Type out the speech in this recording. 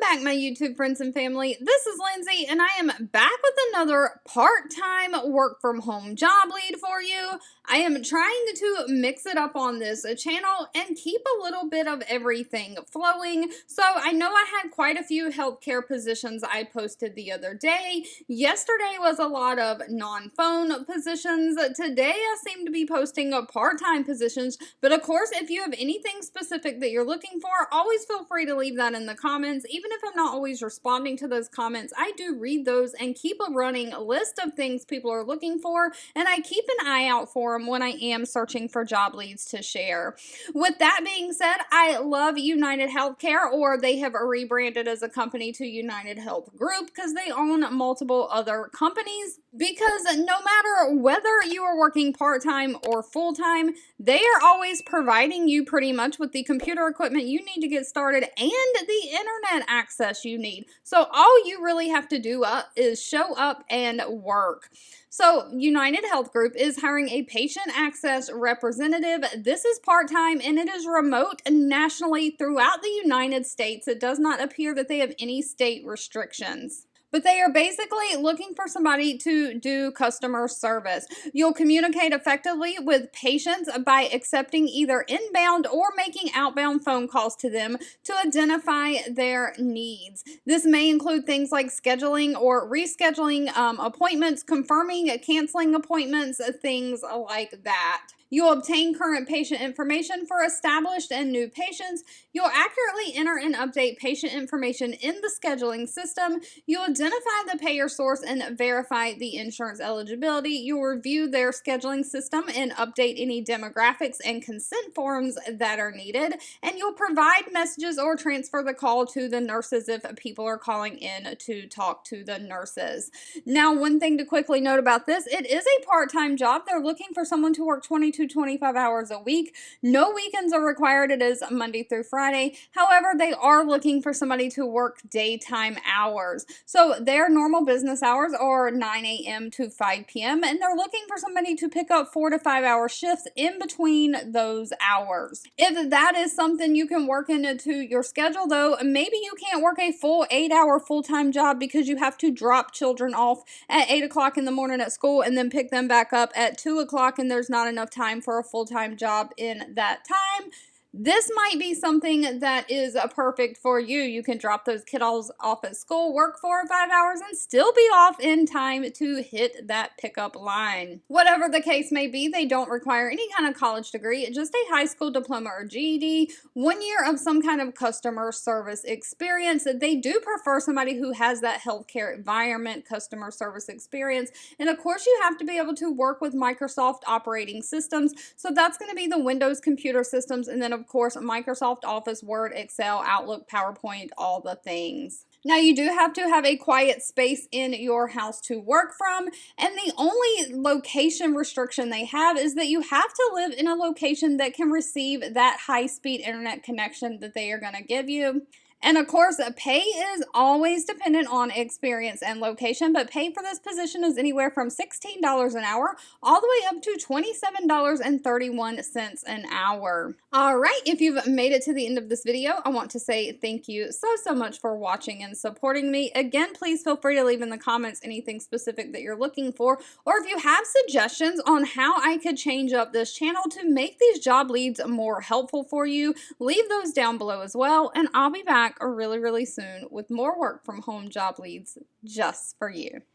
back, my YouTube friends and family. This is Lindsay, and I am back with another part-time work-from-home job lead for you. I am trying to mix it up on this channel and keep a little bit of everything flowing. So I know I had quite a few healthcare positions I posted the other day. Yesterday was a lot of non-phone positions. Today I seem to be posting part-time positions, but of course, if you have anything specific that you're looking for, always feel free to leave that in the comments. Even if I'm not always responding to those comments, I do read those and keep a running list of things people are looking for, and I keep an eye out for them when I am searching for job leads to share. With that being said, I love United Healthcare, or they have rebranded as a company to United Health Group because they own multiple other companies. Because no matter whether you are working part-time or full-time, they are always providing you pretty much with the computer equipment you need to get started and the internet access you need. So all you really have to do is show up and work. So United Health Group is hiring a patient access representative. This is part-time and it is remote nationally throughout the United States. It does not appear that they have any state restrictions. But they are basically looking for somebody to do customer service. You'll communicate effectively with patients by accepting either inbound or making outbound phone calls to them to identify their needs. This may include things like scheduling or rescheduling appointments, confirming, canceling appointments, things like that. You'll obtain current patient information for established and new patients. You'll accurately enter and update patient information in the scheduling system. You'll identify the payer source and verify the insurance eligibility. You'll review their scheduling system and update any demographics and consent forms that are needed. And you'll provide messages or transfer the call to the nurses if people are calling in to talk to the nurses. Now, one thing to quickly note about this, it is a part-time job. They're looking for someone to work 20 to 25 hours a week. No weekends are required. It is Monday through Friday. However, they are looking for somebody to work daytime hours. So their normal business hours are 9 a.m. to 5 p.m. and they're looking for somebody to pick up 4 to 5 hour shifts in between those hours. If that is something you can work into your schedule, though, maybe you can't work a full 8-hour full-time job because you have to drop children off at 8 o'clock in the morning at school and then pick them back up at 2 o'clock and there's not enough time for a full-time job in that time. This might be something that is perfect for you. You can drop those kiddos off at school, work 4 or 5 hours, and still be off in time to hit that pickup line. Whatever the case may be, they don't require any kind of college degree, just a high school diploma or GED, 1 year of some kind of customer service experience. They do prefer somebody who has that healthcare environment, customer service experience, and of course you have to be able to work with Microsoft operating systems, so that's going to be the Windows computer systems, and then of course, Microsoft Office, Word, Excel, Outlook, PowerPoint, all the things. Now, you do have to have a quiet space in your house to work from, and the only location restriction they have is that you have to live in a location that can receive that high-speed internet connection that they are going to give you. And of course, pay is always dependent on experience and location, but pay for this position is anywhere from $16 an hour all the way up to $27.31 an hour. All right, if you've made it to the end of this video, I want to say thank you so much for watching and supporting me. Again, please feel free to leave in the comments anything specific that you're looking for, or if you have suggestions on how I could change up this channel to make these job leads more helpful for you, leave those down below as well, and I'll be back really soon with more work from home job leads just for you.